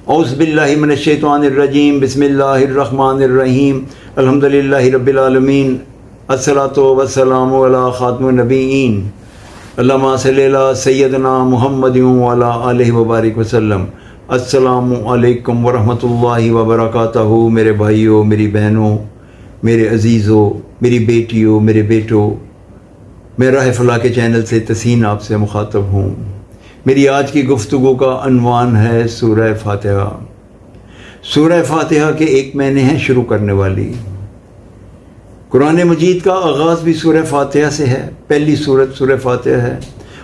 औज़ु बिल्लाहि मिनश शैतानिर रजीम, बिस्मिल्लाहिर रहमानिर रहीम, अल्हम्दुलिल्लाहि रब्बिल आलमीन, अस्सलातु वस्सलामु अला खातिमिन नबिय्यीन, अल्लाहुम्मा सल्लि अला सय्यिदना मुहम्मदिन व अला आलिहि व बारिक वसल्लम। अस्सलामु अलैकुम व रहमतुल्लाहि व बरकातहू। मेरे भाइयों, मेरी बहनों, मेरे अजीज़ों, मेरी बेटियों, मेरे बेटों, मैं राह फलाह के चैनल से तसीन आपसे मुखातब हूँ। मेरी आज की गुफ्तगू का अनवान है सूरह फातिहा। सूरह फातिहा के 1 महीने हैं शुरू करने वाली। कुरान मजीद का आगाज़ भी सूरह फातिहा से है, पहली सूरत सूरह फातिहा है,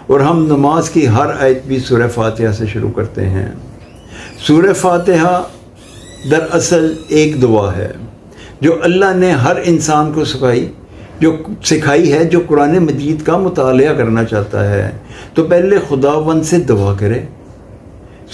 और हम नमाज की हर आयत भी सूरह फातिहा से शुरू करते हैं। सूरह फातिहा दरअसल एक दुआ है जो अल्लाह ने हर इंसान को सिखाई है जो कुरान मजीद का मुतालिया करना चाहता है तो पहले खुदावंद से दुआ करे।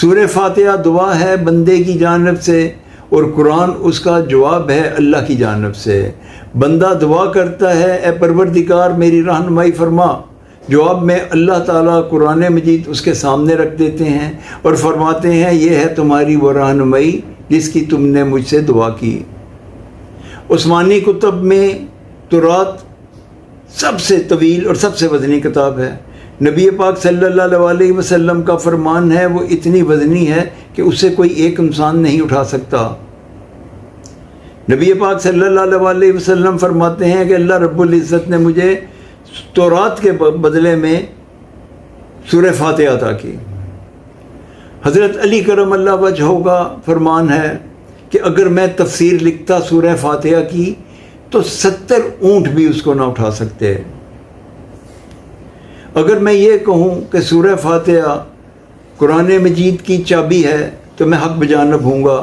सूरह फातिहा दुआ है बंदे की जानिब से और कुरान उसका जवाब है अल्लाह की जानिब से। बंदा दुआ करता है, ए परवरदिगार मेरी रहनुमाई फरमा। जवाब में अल्लाह ताला कुरान मजीद उसके सामने रख देते हैं और फरमाते हैं ये है तुम्हारी वो रहनुमाई जिसकी तुमने मुझसे दुआ की। उस्मानी कुतुब में तौरात सबसे तवील और सबसे वज़नी किताब है। नबी पाक सल्लल्लाहु अलैहि वसल्लम का फरमान है वो इतनी वज़नी है कि उससे कोई एक इंसान नहीं उठा सकता। नबी पाक सल्लल्लाहु अलैहि वसल्लम फरमाते हैं कि अल्लाह रब्बुल इज़्ज़त ने मुझे तौरात के बदले में सूरह फातिहा अता की। हज़रत अली करम अल्लाह वजहू का फरमान है कि अगर मैं तफसीर लिखता सूरह फातिहा की तो 70 ऊँट भी उसको ना उठा सकते। अगर मैं ये कहूँ कि सूरह फातिहा कुरान मजीद की चाबी है तो मैं हक बजानब हूँगा,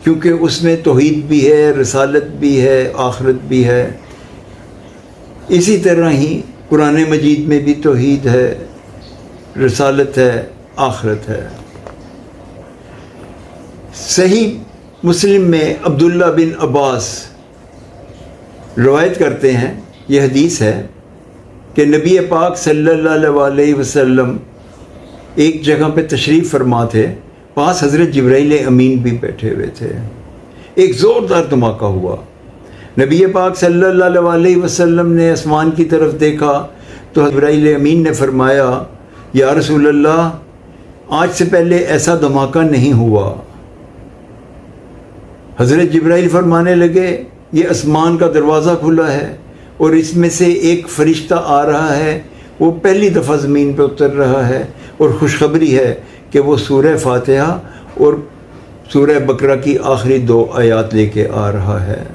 क्योंकि उसमें तौहीद भी है, रिसालत भी है, आखिरत भी है। इसी तरह ही कुरान मजीद में भी तौहीद है, रिसालत है, आखिरत है। सही मुस्लिम में अब्दुल्ला बिन अब्बास रवायत करते हैं, यह हदीस है कि नबी पाक सल्लल्लाहु अलैहि वसल्लम एक जगह पे तशरीफ़ फरमा थे, पास हज़रत जिब्राइल अमीन भी बैठे हुए थे। एक ज़ोरदार धमाका हुआ। नबी पाक सल्लल्लाहु अलैहि वसल्लम ने आसमान की तरफ देखा तो जिब्राइल अमीन ने फरमाया या रसूल अल्लाह, आज से पहले ऐसा धमाका नहीं हुआ। हज़रत जिब्राइल फरमाने लगे ये आसमान का दरवाज़ा खुला है और इसमें से एक फ़रिश्ता आ रहा है, वो पहली दफ़ा ज़मीन पर उतर रहा है और खुशखबरी है कि वो सूरह फातिहा और सूरह बकरा की आखिरी 2 आयत लेके आ रहा है।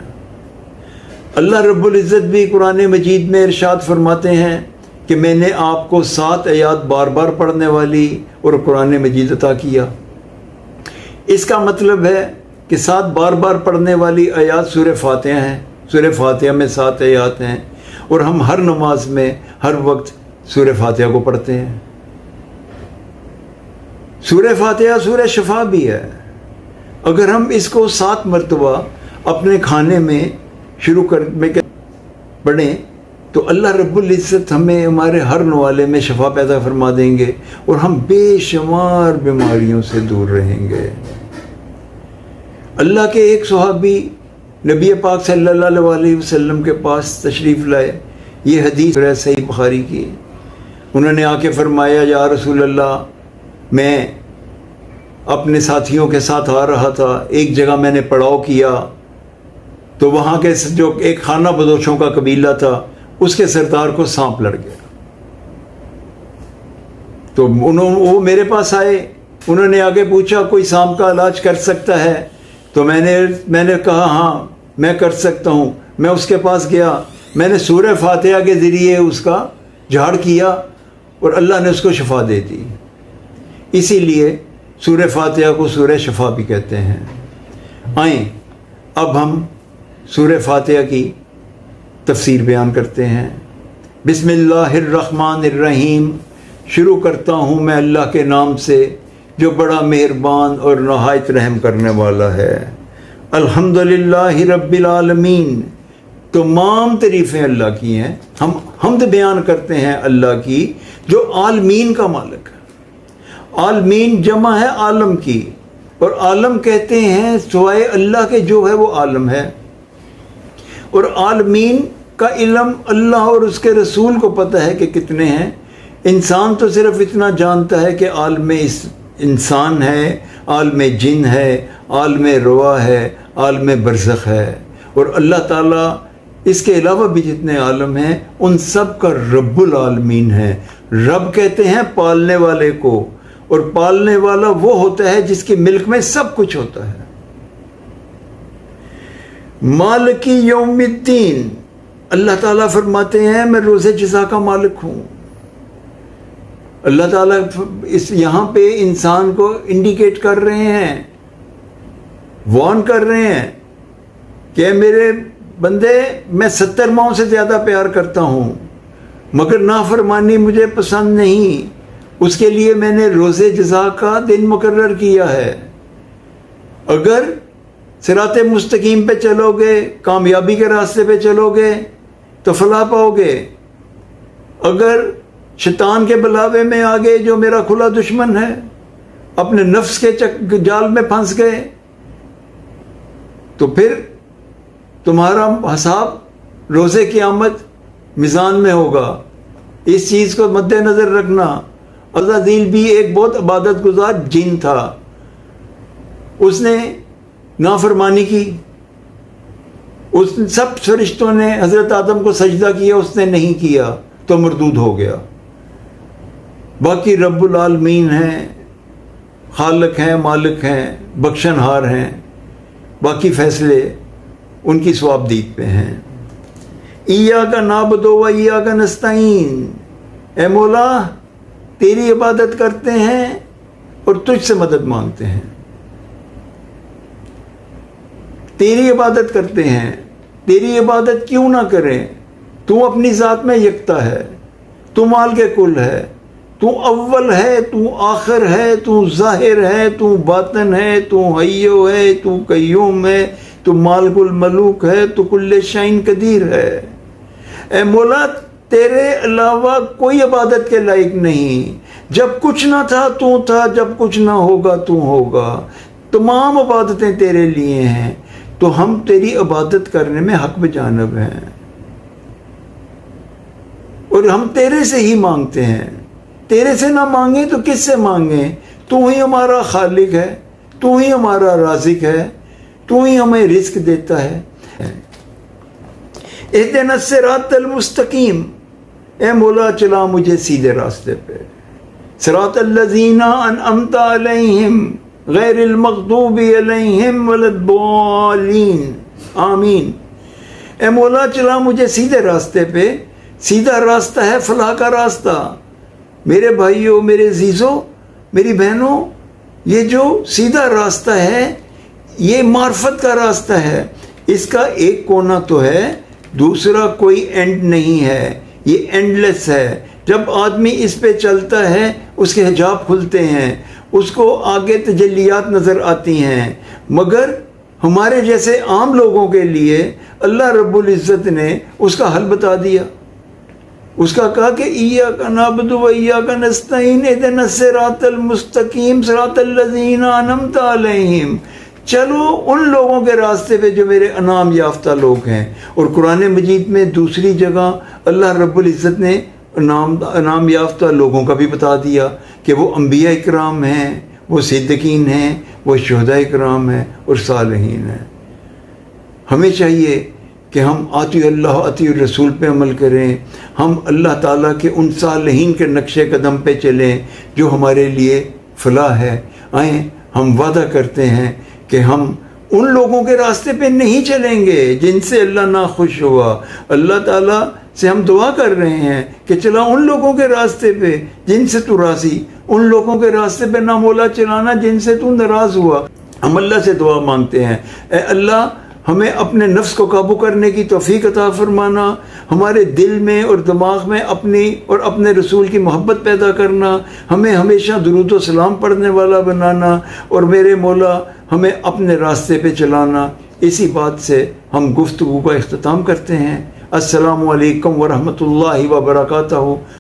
अल्लाह रब्बुल इज़्ज़त भी कुरान मजीद में इरशाद फरमाते हैं कि मैंने आपको 7 आयत बार बार पढ़ने वाली और कुरान मजीद अता किया। इसका मतलब है कि 7 बार बार पढ़ने वाली आयत सूरह फातिहा हैं। सूरह फातिहा में 7 आयत हैं और हम हर नमाज में हर वक्त सूरह फातिहा को पढ़ते हैं। सूरह फातिहा सूरह शफा भी है। अगर हम इसको 7 मरतबा अपने खाने में शुरू कर में पढ़ें तो अल्लाह रब्बुल इज़्ज़त हमें हमारे हर नवाले में शफा पैदा फरमा देंगे और हम बेशुमार बीमारियों से दूर रहेंगे। अल्लाह के एक सहाबी नबी पाक सल्लल्लाहु अलैहि वसल्लम के पास तशरीफ़ लाए। ये हदीस है सही बुखारी की। उन्होंने आके फरमाया या रसूल अल्लाह, मैं अपने साथियों के साथ आ रहा था, एक जगह मैंने पड़ाव किया तो वहाँ के जो एक खाना बदोशों का कबीला था उसके सरदार को सांप लड़ गया। तो वो मेरे पास आए, उन्होंने आगे पूछा कोई सांप का इलाज कर सकता है? तो मैंने कहा हाँ मैं कर सकता हूँ। मैं उसके पास गया, मैंने सूरह फातिहा के ज़रिए उसका झाड़ किया और अल्लाह ने उसको शफा दे दी। इसीलिए सूरह फातिहा को सूरह शफा भी कहते हैं। आएँ अब हम सूरह फातिहा की तफसीर बयान करते हैं। बिस्मिल्लाहिर्रहमानिर्रहीम, शुरू करता हूँ मैं अल्लाह के नाम से जो बड़ा मेहरबान और नहायत रहम करने वाला है। अल्हम्दुलिल्लाहि रब्बिल आलमीन, तमाम तारीफ़ें अल्लाह की हैं। हम हम्द बयान करते हैं अल्लाह की जो आलमीन का मालिक है। आलमीन जमा है आलम की। اور عالم کہتے ہیں سوائے اللہ کے جو ہے وہ عالم ہے، اور عالمین کا علم اللہ اور اس کے رسول کو پتہ ہے کہ کتنے ہیں۔ انسان تو صرف اتنا جانتا ہے کہ عالم انسان ہے، عالم جن ہے، عالم روا ہے، عالم برزخ ہے، اور اللہ تعالیٰ اس کے علاوہ بھی جتنے عالم ہیں ان سب کا رب العالمین ہے۔ رب کہتے ہیں پالنے والے کو، اور پالنے والا وہ ہوتا ہے جس کی ملک میں سب کچھ ہوتا ہے۔ مالک یوم الدین، اللہ تعالیٰ فرماتے ہیں میں روز جزا کا مالک ہوں۔ اللہ تعالیٰ یہاں پہ انسان کو انڈیکیٹ کر رہے ہیں، وارن کر رہے ہیں کہ میرے بندے میں 70 ماؤں سے زیادہ پیار کرتا ہوں، مگر نافرمانی مجھے پسند نہیں، اس کے لیے میں نے روز جزا کا دن مقرر کیا ہے۔ اگر صراط مستقیم پہ چلو گے، کامیابی کے راستے پہ چلو گے تو فلاح پاؤ گے۔ اگر شیطان کے بلاوے میں آگے جو میرا کھلا دشمن ہے، اپنے نفس کے جال میں پھنس گئے تو پھر تمہارا حساب روز قیامت میزان میں ہوگا۔ اس چیز کو مد نظر رکھنا۔ عزازیل بھی ایک بہت عبادت گزار جن تھا، اس نے نافرمانی کی، اس سب فرشتوں نے حضرت آدم کو سجدہ کیا، اس نے نہیں کیا تو مردود ہو گیا۔ باقی رب العالمین ہیں، خالق ہیں، مالک ہیں، بخشن ہار ہیں، باقی فیصلے ان کی ثوابدید پہ ہیں۔ ایاک نعبد و ایاک نستعین، اے مولا تیری عبادت کرتے ہیں اور تجھ سے مدد مانگتے ہیں۔ تیری عبادت کرتے ہیں، تیری عبادت کیوں نہ کریں؟ تو اپنی ذات میں یکتا ہے، تو مال کے کل ہے، تو اول ہے، تو آخر ہے، تو ظاہر ہے، تو باطن ہے، تو حیو ہے، تو قیوم ہے، تو مالک الملوک ہے، تو کل شیء قدیر ہے۔ اے مولا تیرے علاوہ کوئی عبادت کے لائق نہیں۔ جب کچھ نہ تھا تو تھا، جب کچھ نہ ہوگا تو ہوگا، تمام عبادتیں تیرے لیے ہیں، تو ہم تیری عبادت کرنے میں حق بجانب ہیں، اور ہم تیرے سے ہی مانگتے ہیں۔ تیرے سے نہ مانگیں تو کس سے مانگیں؟ تو ہی ہمارا خالق ہے، تو ہی ہمارا رازق ہے، تو ہی ہمیں رزق دیتا ہے۔ اہدنا الصراط المستقیم، اے مولا چلا مجھے سیدھے راستے پہ۔ صراط الذین انعمت علیہم غیر المغضوب علیہم ولا الضالین، آمین۔ اے مولا چلا مجھے سیدھے راستے پہ۔ سیدھا راستہ ہے فلاح کا راستہ۔ میرے بھائیوں، میرے عزیزوں، میری بہنوں، یہ جو سیدھا راستہ ہے یہ معرفت کا راستہ ہے۔ اس کا ایک کونا تو ہے، دوسرا کوئی اینڈ نہیں ہے، یہ اینڈ لیس ہے۔ جب آدمی اس پہ چلتا ہے اس کے حجاب کھلتے ہیں، اس کو آگے تجلیات نظر آتی ہیں، مگر ہمارے جیسے عام لوگوں کے لیے اللہ رب العزت نے اس کا حل بتا دیا۔ اس کا کہا کہ ایاک نعبد و ایاک نستعین اہدنا الصراط المستقیم صراط الذین انعمت علیہم، چلو ان لوگوں کے راستے پہ جو میرے انعام یافتہ لوگ ہیں۔ اور قرآن مجید میں دوسری جگہ اللہ رب العزت نے انعام یافتہ لوگوں کا بھی بتا دیا کہ وہ انبیاء اکرام ہیں، وہ صدیقین ہیں، وہ شہداء اکرام ہیں اور صالحین ہیں۔ ہمیں چاہیے کہ ہم اطیعوا اللہ اطیعوا الرسول پہ عمل کریں، ہم اللہ تعالیٰ کے ان صالحین کے نقش قدم پہ چلیں جو ہمارے لیے فلاح ہے۔ آئیں ہم وعدہ کرتے ہیں کہ ہم ان لوگوں کے راستے پہ نہیں چلیں گے جن سے اللہ ناخوش ہوا۔ اللہ تعالیٰ سے ہم دعا کر رہے ہیں کہ چلا ان لوگوں کے راستے پہ جن سے تو راضی، ان لوگوں کے راستے پہ نہ مولا چلانا جن سے تو ناراض ہوا۔ ہم اللہ سے دعا مانگتے ہیں، اے اللہ ہمیں اپنے نفس کو قابو کرنے کی توفیق عطا فرمانا، ہمارے دل میں اور دماغ میں اپنی اور اپنے رسول کی محبت پیدا کرنا، ہمیں ہمیشہ درود و سلام پڑھنے والا بنانا، اور میرے مولا ہمیں اپنے راستے پہ چلانا۔ اسی بات سے ہم گفتگو کا اختتام کرتے ہیں۔ السلام علیکم ورحمۃ اللہ وبرکاتہ۔